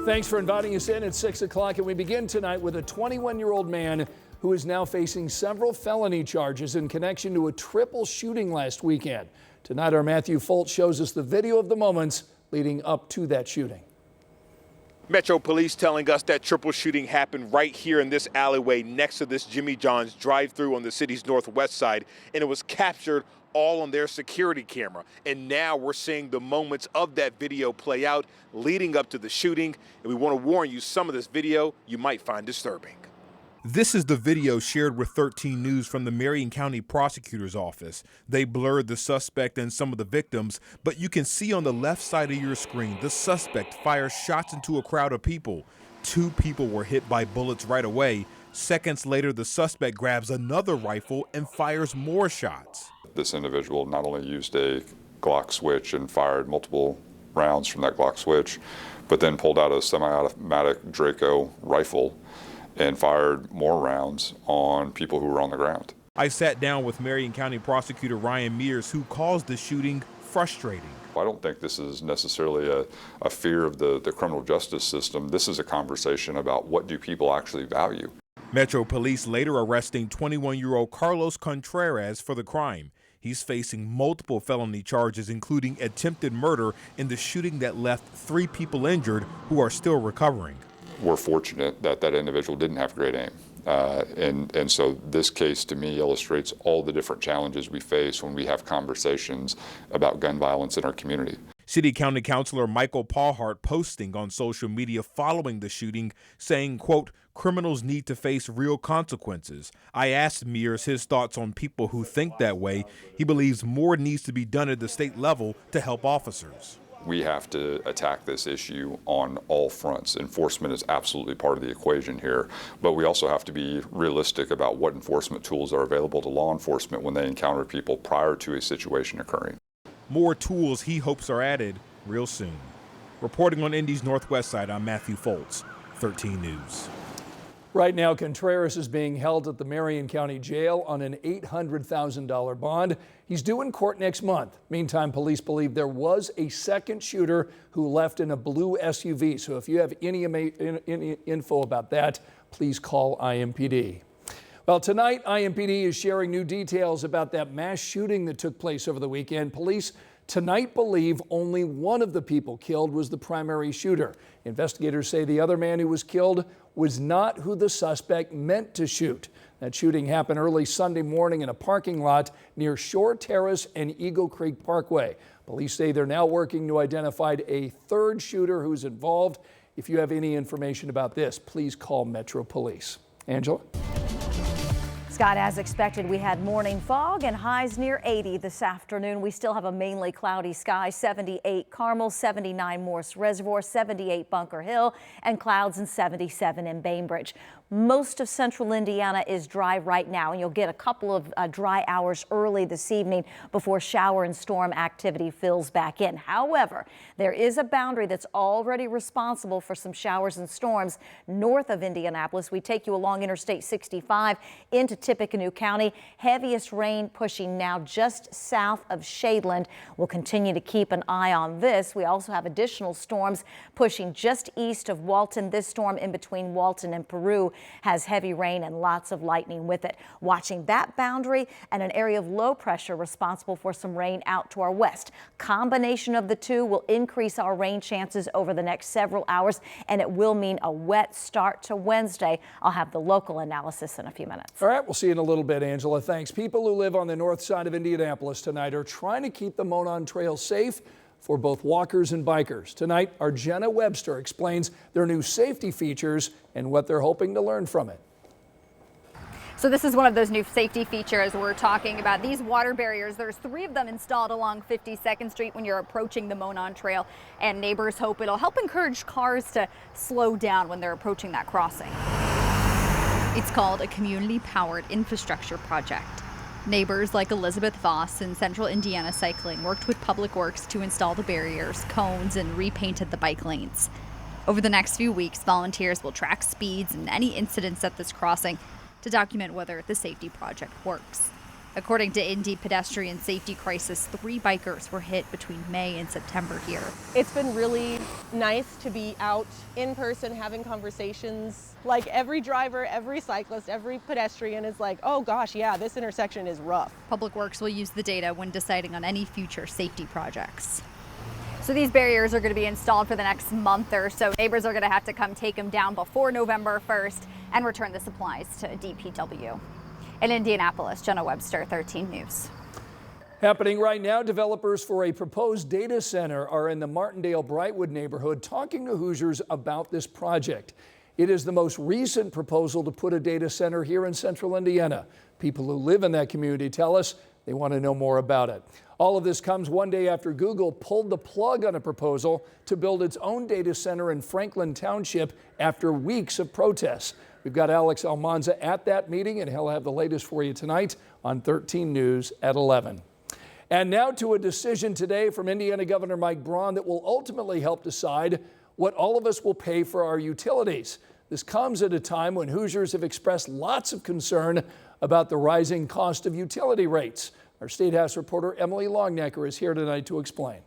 Thanks for inviting us in at 6 o'clock, and we begin tonight with a 21-year-old man who is now facing several felony charges in connection to a triple shooting last weekend. Tonight, our Matthew Foltz shows us the video of the moments leading up to that shooting. Metro Police telling us that triple shooting happened right here in this alleyway next to this Jimmy John's drive-through on the city's northwest side, and it was captured all on their security camera. And now we're seeing the moments of that video play out leading up to the shooting. And we want to warn you, some of this video you might find disturbing. This is the video shared with 13 News from the Marion County Prosecutor's Office. They blurred the suspect and some of the victims, but you can see on the left side of your screen, the suspect fires shots into a crowd of people. 2 people were hit by bullets right away. Seconds later, the suspect grabs another rifle and fires more shots. This individual not only used a Glock switch and fired multiple rounds from that Glock switch, but then pulled out a semi-automatic Draco rifle and fired more rounds on people who were on the ground. I sat down with Marion County Prosecutor Ryan Mears, who calls the shooting frustrating. I don't think this is necessarily a fear of the criminal justice system. This is a conversation about what do people actually value. Metro Police later arresting 21-year-old Carlos Contreras for the crime. He's facing multiple felony charges, including attempted murder in the shooting that left 3 people injured who are still recovering. We're fortunate that that individual didn't have great aim. And so this case to me illustrates all the different challenges we face when we have conversations about gun violence in our community. City County Councilor Michael Pawhart posting on social media following the shooting saying, quote, "Criminals need to face real consequences." I asked Mears his thoughts on people who think that way. He believes more needs to be done at the state level to help officers. We have to attack this issue on all fronts. Enforcement is absolutely part of the equation here, but we also have to be realistic about what enforcement tools are available to law enforcement when they encounter people prior to a situation occurring. More tools he hopes are added real soon. Reporting on Indy's Northwest Side, I'm Matthew Foltz, 13 News. Right now, Contreras is being held at the Marion County Jail on an $800,000 bond. He's due in court next month. Meantime, police believe there was a second shooter who left in a blue SUV. So if you have any info about that, please call IMPD. Well, tonight, IMPD is sharing new details about that mass shooting that took place over the weekend. Police tonight believe only one of the people killed was the primary shooter. Investigators say the other man who was killed was not who the suspect meant to shoot. That shooting happened early Sunday morning in a parking lot near Shore Terrace and Eagle Creek Parkway. Police say they're now working to identify a third shooter who's involved. If you have any information about this, please call Metro Police. Angela? Scott, as expected, we had morning fog and highs near 80 this afternoon. We still have a mainly cloudy sky, 78 Carmel, 79 Morse Reservoir, 78 Bunker Hill, and clouds and 77 in Bainbridge. Most of central Indiana is dry right now, and you'll get a couple of dry hours early this evening before shower and storm activity fills back in. However, there is a boundary that's already responsible for some showers and storms north of Indianapolis. We take you along Interstate 65 into Tippecanoe County. Heaviest rain pushing now just south of Shadeland. We'll continue to keep an eye on this. We also have additional storms pushing just east of Walton. This storm in between Walton and Peru has heavy rain and lots of lightning with it. Watching that boundary and an area of low pressure responsible for some rain out to our west. Combination of the two will increase our rain chances over the next several hours, and it will mean a wet start to Wednesday. I'll have the local analysis in a few minutes. All right, we'll see you in a little bit, Angela. Thanks. People who live on the north side of Indianapolis tonight are trying to keep the Monon Trail safe for both walkers and bikers. Tonight, our Jenna Webster explains their new safety features and what they're hoping to learn from it. So this is one of those new safety features we're talking about. These water barriers, there's 3 of them installed along 52nd Street when you're approaching the Monon Trail, and neighbors hope it'll help encourage cars to slow down when they're approaching that crossing. It's called a community-powered infrastructure project. Neighbors like Elizabeth Voss and Central Indiana Cycling worked with Public Works to install the barriers, cones, and repainted the bike lanes. Over the next few weeks, volunteers will track speeds and any incidents at this crossing to document whether the safety project works. According to Indy Pedestrian Safety Crisis, 3 bikers were hit between May and September here. It's been really nice to be out in person having conversations. Like every driver, every cyclist, every pedestrian is like, oh gosh, yeah, this intersection is rough. Public Works will use the data when deciding on any future safety projects. So these barriers are going to be installed for the next month or so. Neighbors are going to have to come take them down before November 1st and return the supplies to DPW. In Indianapolis, Jenna Webster, 13 News. Happening right now, developers for a proposed data center are in the Martindale-Brightwood neighborhood talking to Hoosiers about this project. It is the most recent proposal to put a data center here in central Indiana. People who live in that community tell us they want to know more about it. All of this comes one day after Google pulled the plug on a proposal to build its own data center in Franklin Township after weeks of protests. We've got Alex Almanza at that meeting, and he'll have the latest for you tonight on 13 News at 11. And now to a decision today from Indiana Governor Mike Braun that will ultimately help decide what all of us will pay for our utilities. This comes at a time when Hoosiers have expressed lots of concern about the rising cost of utility rates. Our State House reporter Emily Longnecker is here tonight to explain.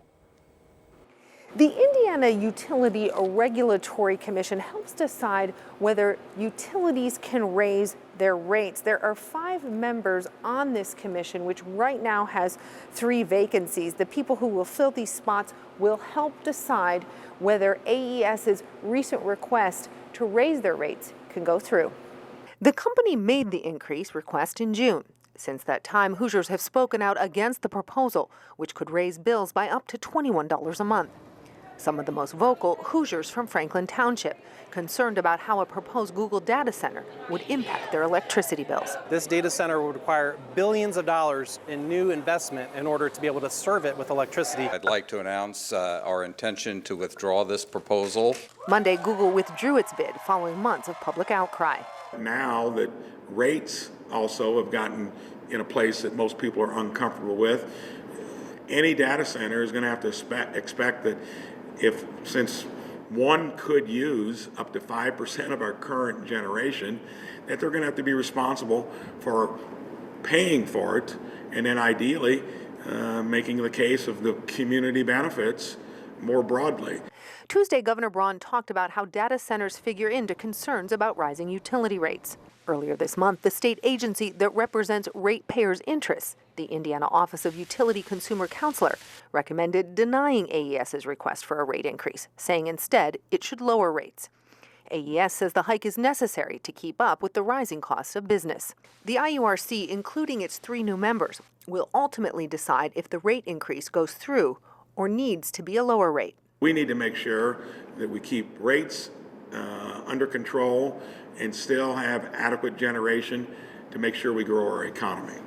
The Indiana Utility Regulatory Commission helps decide whether utilities can raise their rates. There are 5 members on this commission, which right now has 3 vacancies. The people who will fill these spots will help decide whether AES's recent request to raise their rates can go through. The company made the increase request in June. Since that time, Hoosiers have spoken out against the proposal, which could raise bills by up to $21 a month. Some of the most vocal, Hoosiers from Franklin Township, concerned about how a proposed Google data center would impact their electricity bills. This data center would require billions of dollars in new investment in order to be able to serve it with electricity. I'd like to announce our intention to withdraw this proposal. Monday, Google withdrew its bid following months of public outcry. Now that rates also have gotten in a place that most people are uncomfortable with, any data center is going to have to expect that since one could use up to 5% of our current generation, that they're going to have to be responsible for paying for it, and then ideally making the case of the community benefits more broadly. Tuesday, Governor Braun talked about how data centers figure into concerns about rising utility rates. Earlier this month, the state agency that represents ratepayers' interests, the Indiana Office of Utility Consumer Counselor, recommended denying AES's request for a rate increase, saying instead it should lower rates. AES says the hike is necessary to keep up with the rising costs of business. The IURC, including its 3 new members, will ultimately decide if the rate increase goes through or needs to be a lower rate. We need to make sure that we keep rates under control and still have adequate generation to make sure we grow our economy.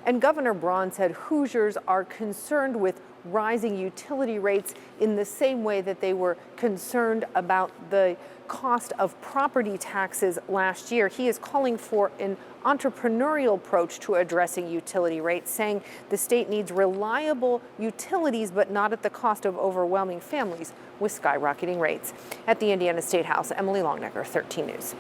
And Governor Braun said Hoosiers are concerned with rising utility rates in the same way that they were concerned about the cost of property taxes last year. He is calling for an entrepreneurial approach to addressing utility rates, saying the state needs reliable utilities, but not at the cost of overwhelming families with skyrocketing rates. At the Indiana State House, Emily Longnecker, 13 News.